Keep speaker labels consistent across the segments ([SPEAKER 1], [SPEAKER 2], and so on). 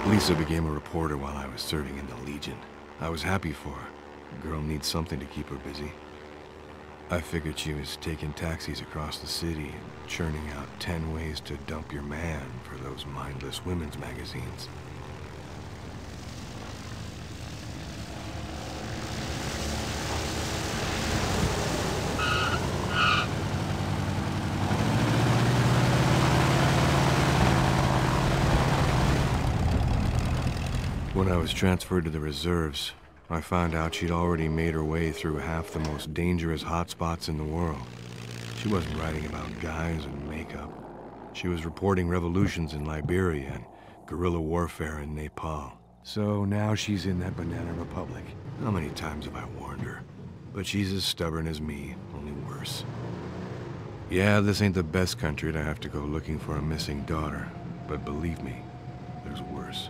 [SPEAKER 1] Lisa became a reporter while I was serving in the Legion. I was happy for her. The girl needs something to keep her busy. I figured she was taking taxis across the city and churning out 10 ways to dump your man for those mindless women's magazines. When I was transferred to the reserves, I found out she'd already made her way through half the most dangerous hotspots in the world. She wasn't writing about guys and makeup. She was reporting revolutions in Liberia and guerrilla warfare in Nepal. So now she's in that banana republic. How many times have I warned her? But she's as stubborn as me, only worse. Yeah, this ain't the best country to have to go looking for a missing daughter. But believe me, there's worse.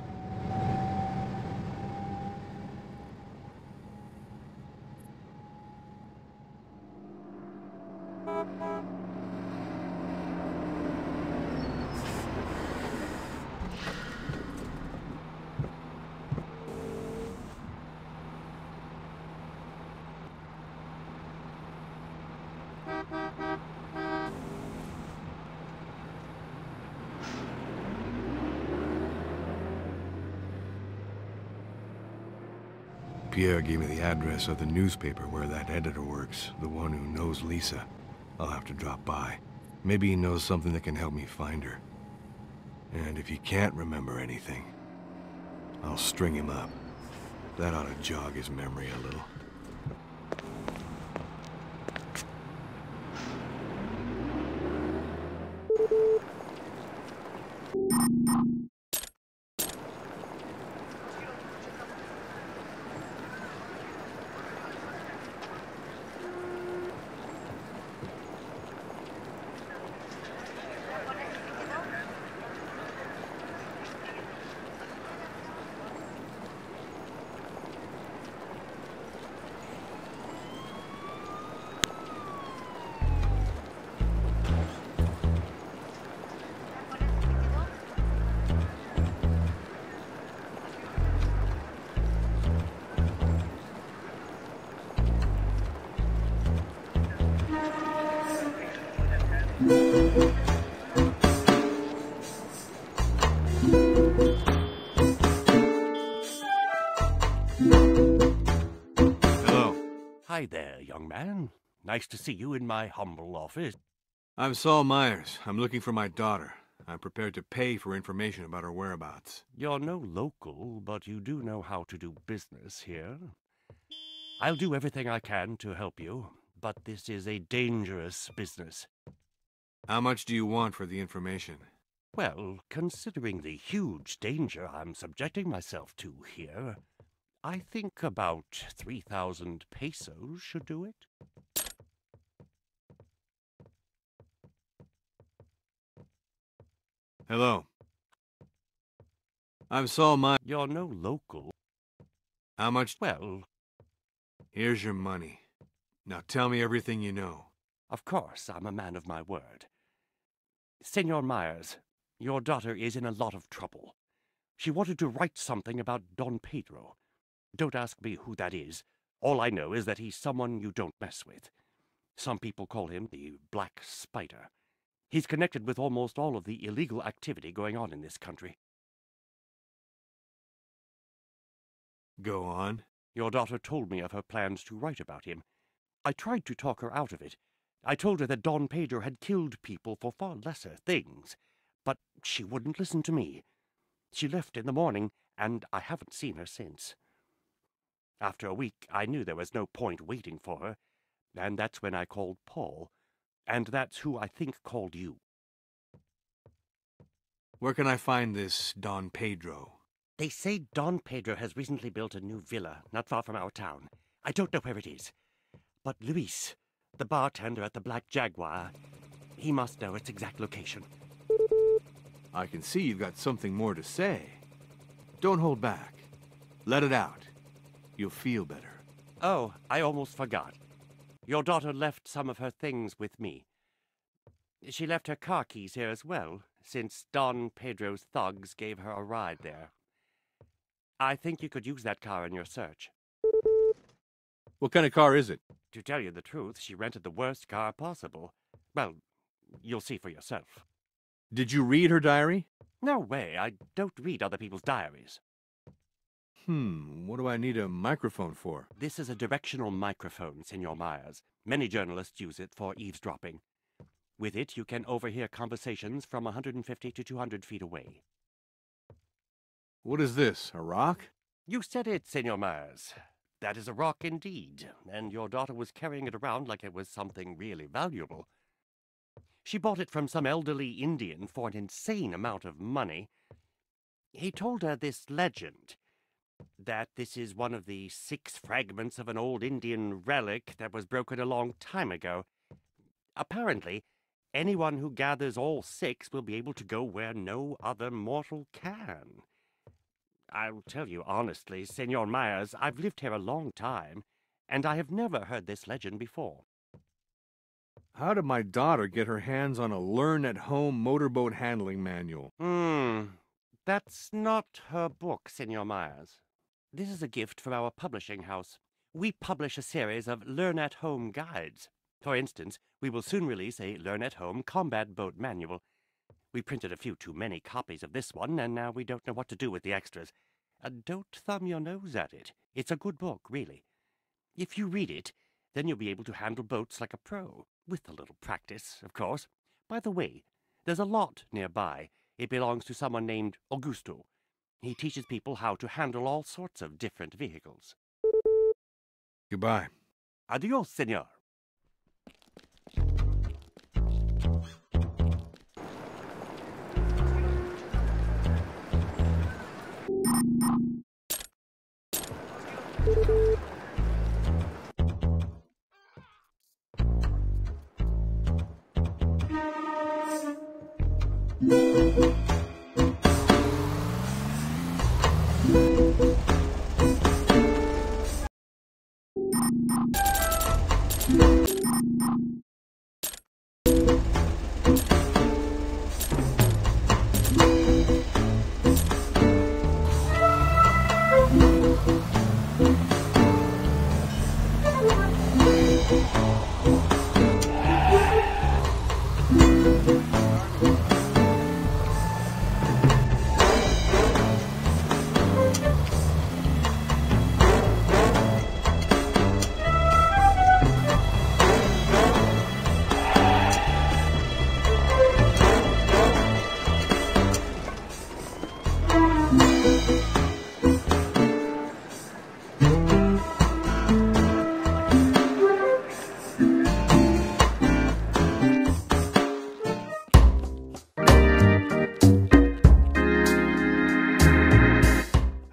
[SPEAKER 1] Pierre gave me the address of the newspaper where that editor works, the one who knows Lisa. I'll have to drop by. Maybe he knows something that can help me find her. And if he can't remember anything, I'll string him up. That ought to jog his memory a little.
[SPEAKER 2] Hi there, young man. Nice to see you in my humble office.
[SPEAKER 1] I'm Saul Myers. I'm looking for my daughter. I'm prepared to pay for information about her whereabouts.
[SPEAKER 2] You're no local, but you do know how to do business here. I'll do everything I can to help you, but this is a dangerous business.
[SPEAKER 1] How much do you want for the information?
[SPEAKER 2] Well, considering the huge danger I'm subjecting myself to here, I think about 3,000 pesos should do it.
[SPEAKER 1] Hello. I'm Saul Myers.
[SPEAKER 2] You're no local.
[SPEAKER 1] How much?
[SPEAKER 2] Well,
[SPEAKER 1] here's your money. Now tell me everything you know.
[SPEAKER 2] Of course, I'm a man of my word. Senor Myers, your daughter is in a lot of trouble. She wanted to write something about Don Pedro. Don't ask me who that is. All I know is that he's someone you don't mess with. Some people call him the Black Spider. He's connected with almost all of the illegal activity going on in this country.
[SPEAKER 1] Go on.
[SPEAKER 2] Your daughter told me of her plans to write about him. I tried to talk her out of it. I told her that Don Pedro had killed people for far lesser things, but she wouldn't listen to me. She left in the morning, and I haven't seen her since. After a week, I knew there was no point waiting for her, and that's when I called Paul, and that's who I think called you.
[SPEAKER 1] Where can I find this Don Pedro?
[SPEAKER 2] They say Don Pedro has recently built a new villa not far from our town. I don't know where it is. But Luis, the bartender at the Black Jaguar, he must know its exact location.
[SPEAKER 1] I can see you've got something more to say. Don't hold back. Let it out. You'll feel better.
[SPEAKER 2] Oh, I almost forgot. Your daughter left some of her things with me. She left her car keys here as well, since Don Pedro's thugs gave her a ride there. I think you could use that car in your search.
[SPEAKER 1] What kind of car is it?
[SPEAKER 2] To tell you the truth, she rented the worst car possible. Well, you'll see for yourself.
[SPEAKER 1] Did you read her diary?
[SPEAKER 2] No way, I don't read other people's diaries.
[SPEAKER 1] What do I need a microphone for?
[SPEAKER 2] This is a directional microphone, Senor Myers. Many journalists use it for eavesdropping. With it, you can overhear conversations from 150 to 200 feet away.
[SPEAKER 1] What is this, a rock?
[SPEAKER 2] You said it, Senor Myers. That is a rock indeed, and your daughter was carrying it around like it was something really valuable. She bought it from some elderly Indian for an insane amount of money. He told her this legend, that this is one of the 6 fragments of an old Indian relic that was broken a long time ago. Apparently, anyone who gathers all 6 will be able to go where no other mortal can. I'll tell you honestly, Senor Myers, I've lived here a long time, and I have never heard this legend before.
[SPEAKER 1] How did my daughter get her hands on a learn-at-home motorboat handling manual?
[SPEAKER 2] That's not her book, Senor Myers. This is a gift from our publishing house. We publish a series of learn-at-home guides. For instance, we will soon release a learn-at-home combat boat manual. We printed a few too many copies of this one, and now we don't know what to do with the extras. Don't thumb your nose at it. It's a good book, really. If you read it, then you'll be able to handle boats like a pro. With a little practice, of course. By the way, there's a lot nearby. It belongs to someone named Augusto. He teaches people how to handle all sorts of different vehicles.
[SPEAKER 1] Goodbye.
[SPEAKER 2] Adios, senor.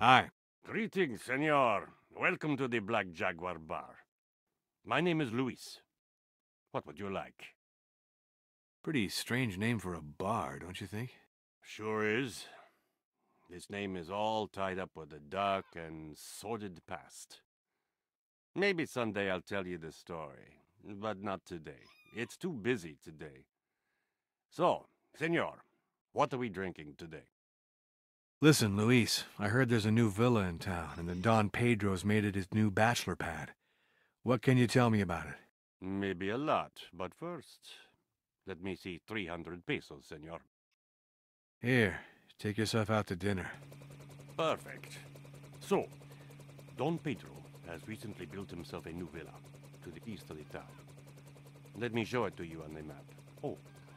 [SPEAKER 1] Hi.
[SPEAKER 2] Greetings, senor. Welcome to the Black Jaguar Bar. My name is Luis. What would you like?
[SPEAKER 1] Pretty strange name for a bar, don't you think?
[SPEAKER 2] Sure is. This name is all tied up with a dark and sordid past. Maybe someday I'll tell you the story, but not today. It's too busy today. So, senor, what are we drinking today?
[SPEAKER 1] Listen, Luis, I heard there's a new villa in town, and that Don Pedro's made it his new bachelor pad. What can you tell me about it?
[SPEAKER 2] Maybe a lot, but first, let me see 300 pesos, senor.
[SPEAKER 1] Here, take yourself out to dinner.
[SPEAKER 2] Perfect. So, Don Pedro has recently built himself a new villa to the east of the town. Let me show it to you on the map. Oh,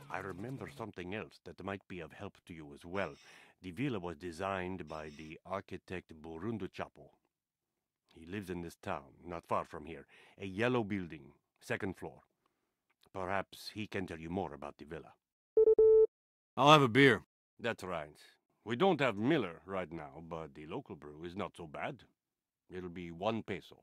[SPEAKER 2] I remember something else that might be of help to you as well. The villa was designed by the architect Burundu Chapo. He lives in this town, not far from here. A yellow building, 2nd floor. Perhaps he can tell you more about the villa.
[SPEAKER 1] I'll have a beer.
[SPEAKER 2] That's right. We don't have Miller right now, but the local brew is not so bad. It'll be 1 peso.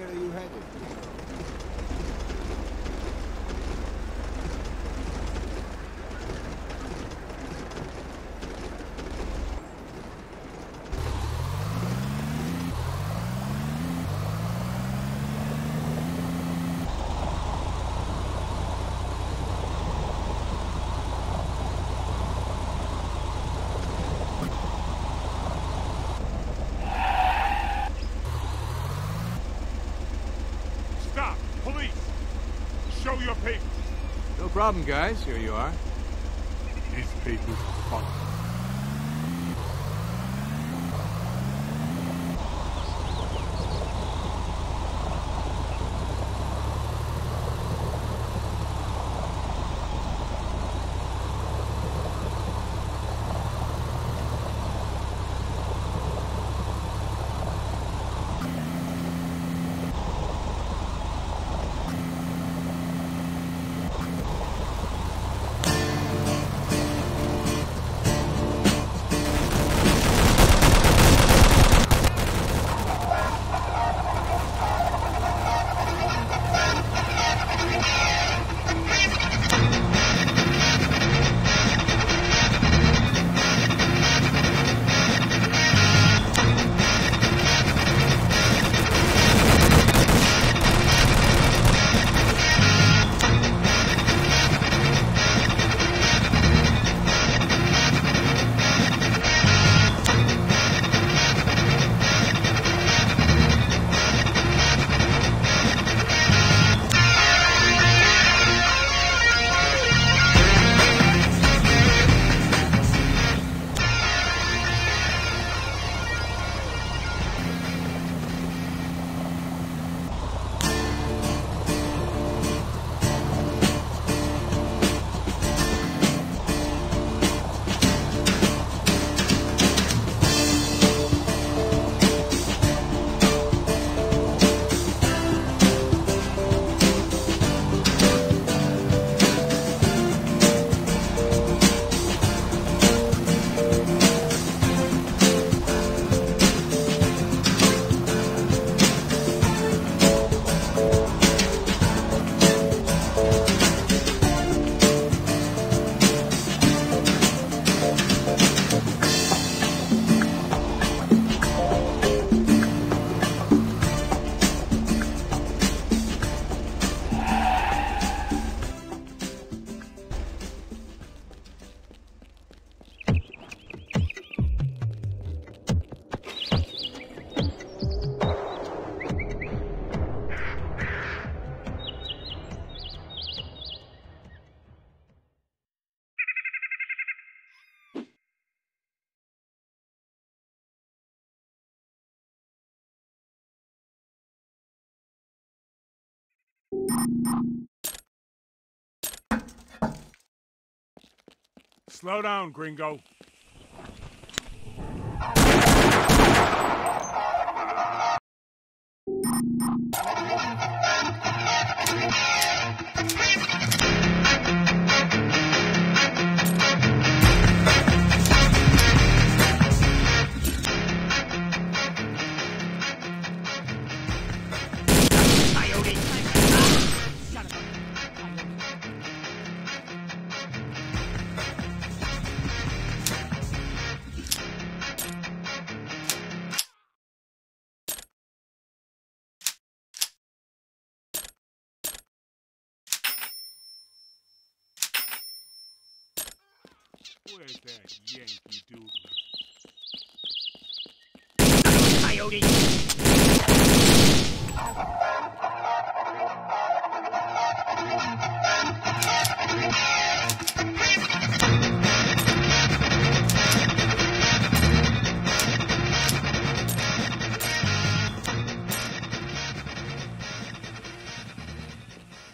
[SPEAKER 3] Where are you headed?
[SPEAKER 4] Stop! Police! Show your papers!
[SPEAKER 1] No problem, guys. Here you are.
[SPEAKER 4] These papers are false. Slow down, gringo. Where's that Yankee Doodler?
[SPEAKER 5] Coyote!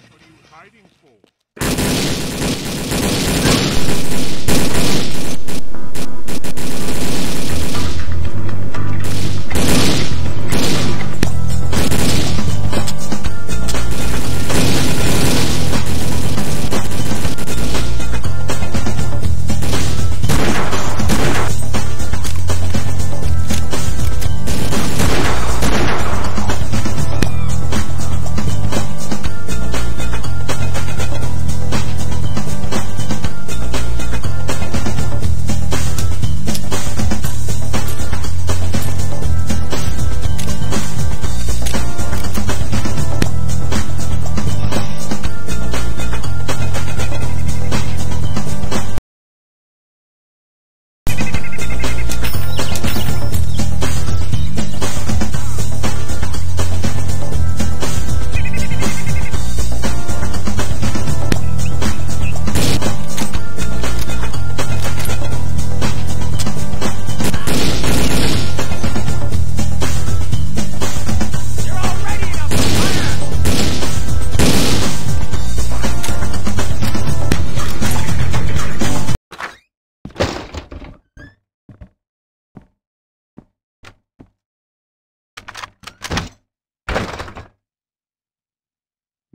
[SPEAKER 4] What are you hiding for?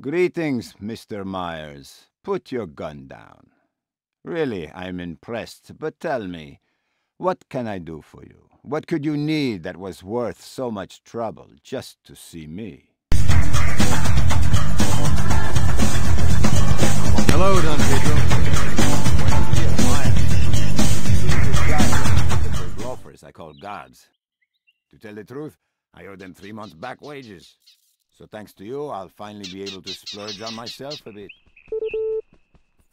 [SPEAKER 3] Greetings, Mr. Myers. Put your gun down. Really, I'm impressed, but tell me, what can I do for you? What could you need that was worth so much trouble just to see me?
[SPEAKER 1] Hello, Don Pedro.
[SPEAKER 3] The loafers I call guards. To tell the truth, I owe them 3 months back wages. So thanks to you, I'll finally be able to splurge on myself a bit.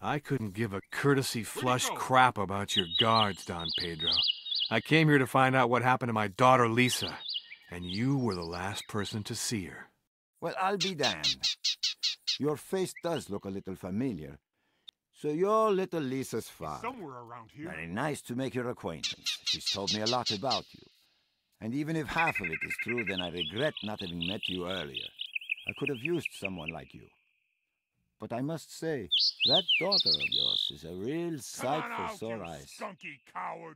[SPEAKER 1] I couldn't give a courtesy flush crap about your guards, Don Pedro. I came here to find out what happened to my daughter Lisa, and you were the last person to see her.
[SPEAKER 3] Well, I'll be damned. Your face does look a little familiar. So you're little Lisa's father.
[SPEAKER 4] Somewhere around here.
[SPEAKER 3] Very nice to make your acquaintance. She's told me a lot about you. And even if half of it is true, then I regret not having met you earlier. I could have used someone like you. But I must say, that daughter of yours is a real sight for sore eyes.
[SPEAKER 4] Skunky coward.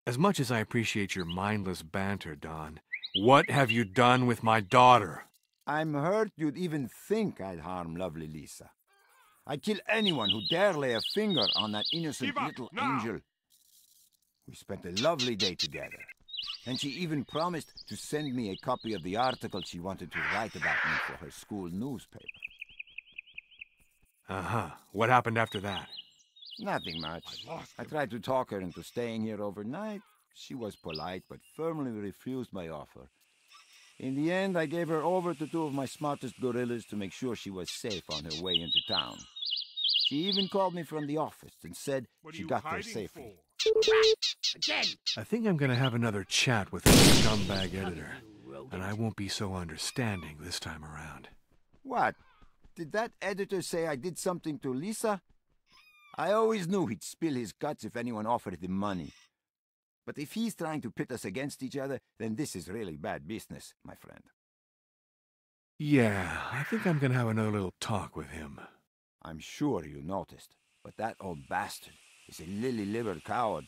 [SPEAKER 1] As much as I appreciate your mindless banter, Don, what have you done with my daughter?
[SPEAKER 3] I'm hurt you'd even think I'd harm lovely Lisa. I'd kill anyone who dare lay a finger on that innocent little angel. We spent a lovely day together. And she even promised to send me a copy of the article she wanted to write about me for her school newspaper.
[SPEAKER 1] Uh-huh. What happened after that?
[SPEAKER 3] Nothing much. I tried to talk her into staying here overnight. She was polite, but firmly refused my offer. In the end, I gave her over to 2 of my smartest gorillas to make sure she was safe on her way into town. She even called me from the office and said she got there safely.
[SPEAKER 2] Again!
[SPEAKER 1] I think I'm going to have another chat with the scumbag editor, and I won't be so understanding this time around.
[SPEAKER 3] What? Did that editor say I did something to Lisa? I always knew he'd spill his guts if anyone offered him money. But if he's trying to pit us against each other, then this is really bad business, my friend.
[SPEAKER 1] Yeah, I think I'm going to have another little talk with him.
[SPEAKER 3] I'm sure you noticed, but that old bastard is a lily-livered coward.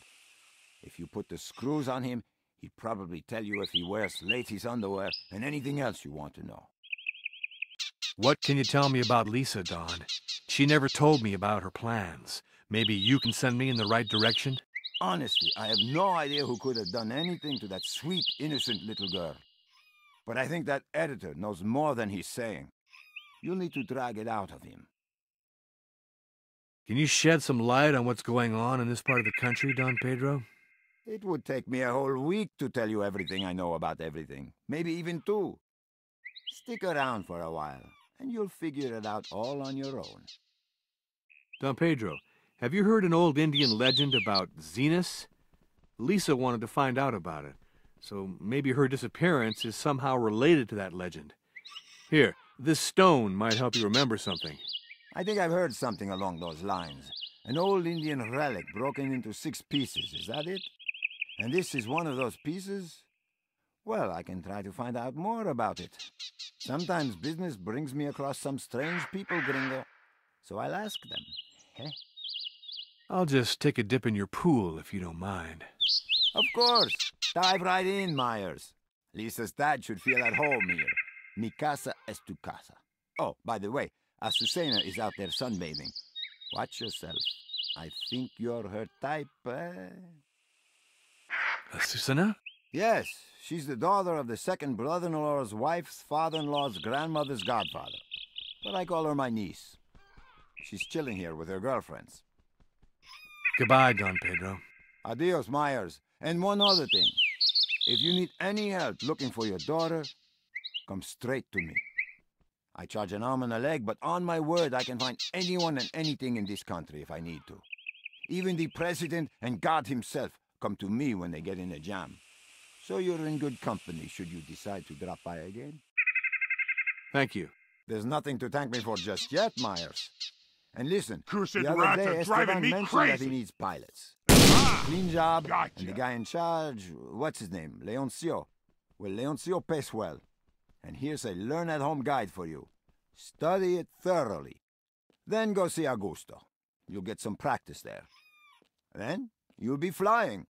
[SPEAKER 3] If you put the screws on him, he'd probably tell you if he wears ladies' underwear and anything else you want to know.
[SPEAKER 1] What can you tell me about Lisa, Don? She never told me about her plans. Maybe you can send me in the right direction?
[SPEAKER 3] Honestly, I have no idea who could have done anything to that sweet, innocent little girl. But I think that editor knows more than he's saying. You'll need to drag it out of him.
[SPEAKER 1] Can you shed some light on what's going on in this part of the country, Don Pedro?
[SPEAKER 3] It would take me a whole week to tell you everything I know about everything. Maybe even 2. Stick around for a while, and you'll figure it out all on your own.
[SPEAKER 1] Don Pedro, have you heard an old Indian legend about Zenus? Lisa wanted to find out about it, so maybe her disappearance is somehow related to that legend. Here, this stone might help you remember something.
[SPEAKER 3] I think I've heard something along those lines. An old Indian relic broken into 6 pieces, is that it? And this is one of those pieces? Well, I can try to find out more about it. Sometimes business brings me across some strange people, gringo. So I'll ask them.
[SPEAKER 1] I'll just take a dip in your pool, if you don't mind.
[SPEAKER 3] Of course. Dive right in, Myers. Lisa's dad should feel at home here. Mi casa es tu casa. Oh, by the way, Azucena is out there sunbathing. Watch yourself. I think you're her type,
[SPEAKER 1] Azucena?
[SPEAKER 3] Yes, she's the daughter of the second brother-in-law's wife's father-in-law's grandmother's godfather. But I call her my niece. She's chilling here with her girlfriends.
[SPEAKER 1] Goodbye, Don Pedro.
[SPEAKER 3] Adios, Myers. And one other thing. If you need any help looking for your daughter, come straight to me. I charge an arm and a leg, but on my word, I can find anyone and anything in this country if I need to. Even the president and God himself come to me when they get in a jam. So you're in good company should you decide to drop by again.
[SPEAKER 1] Thank you.
[SPEAKER 3] There's nothing to thank me for just yet, Myers. And listen,
[SPEAKER 4] Cursed
[SPEAKER 3] the other
[SPEAKER 4] rats
[SPEAKER 3] day
[SPEAKER 4] are driving
[SPEAKER 3] Esteban
[SPEAKER 4] me
[SPEAKER 3] mentioned
[SPEAKER 4] crazy.
[SPEAKER 3] that he needs pilots.
[SPEAKER 4] Ah,
[SPEAKER 3] Clean job,
[SPEAKER 4] gotcha.
[SPEAKER 3] and the guy in charge, what's his name? Leoncio. Well, Leoncio pays well. And here's a learn-at-home guide for you. Study it thoroughly. Then go see Augusto. You'll get some practice there. Then you'll be flying.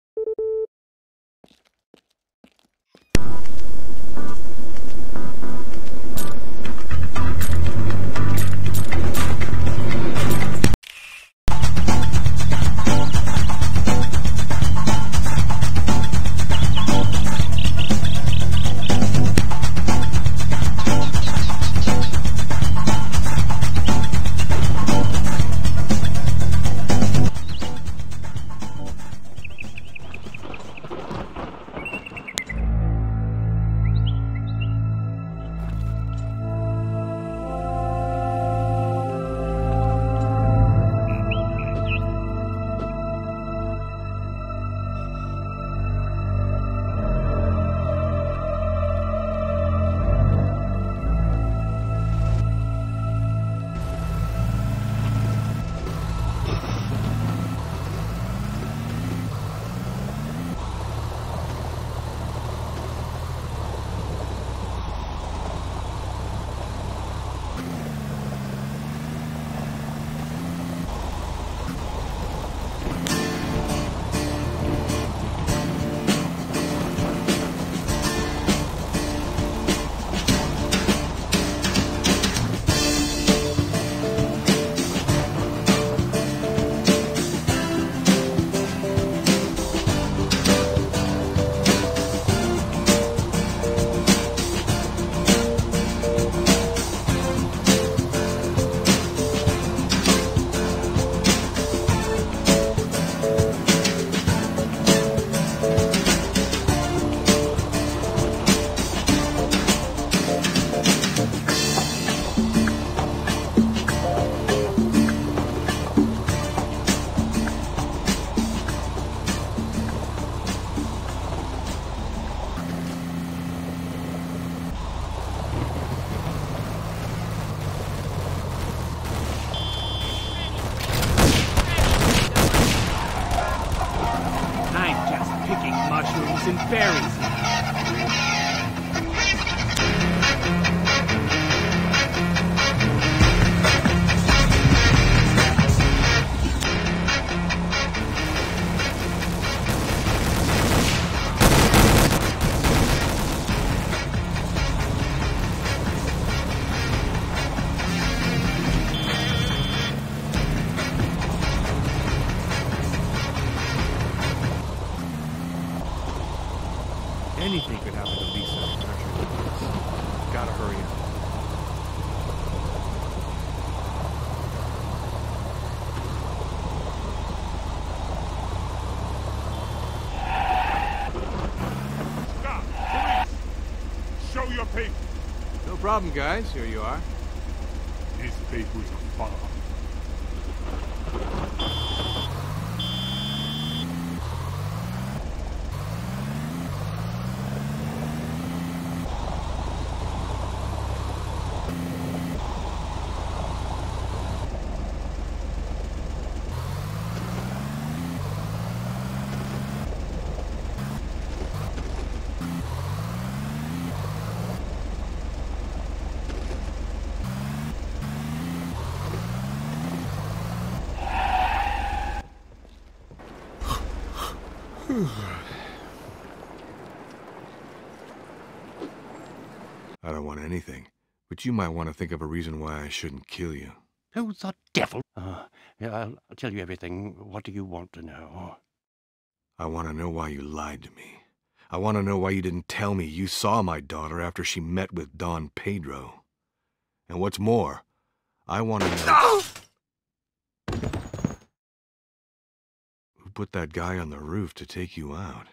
[SPEAKER 5] mushrooms and berries.
[SPEAKER 1] Anything could happen to Lisa in a country like this. Gotta hurry up.
[SPEAKER 4] Stop! Police! Show your papers.
[SPEAKER 1] No problem, guys. Here you are.
[SPEAKER 4] His papers are fine.
[SPEAKER 1] I don't want anything, but you might want to think of a reason why I shouldn't kill you.
[SPEAKER 2] Oh, the devil! Yeah, I'll tell you everything. What do you want to know?
[SPEAKER 1] I want to know why you lied to me. I want to know why you didn't tell me you saw my daughter after she met with Don Pedro. And what's more, I want to know who put that guy on the roof to take you out.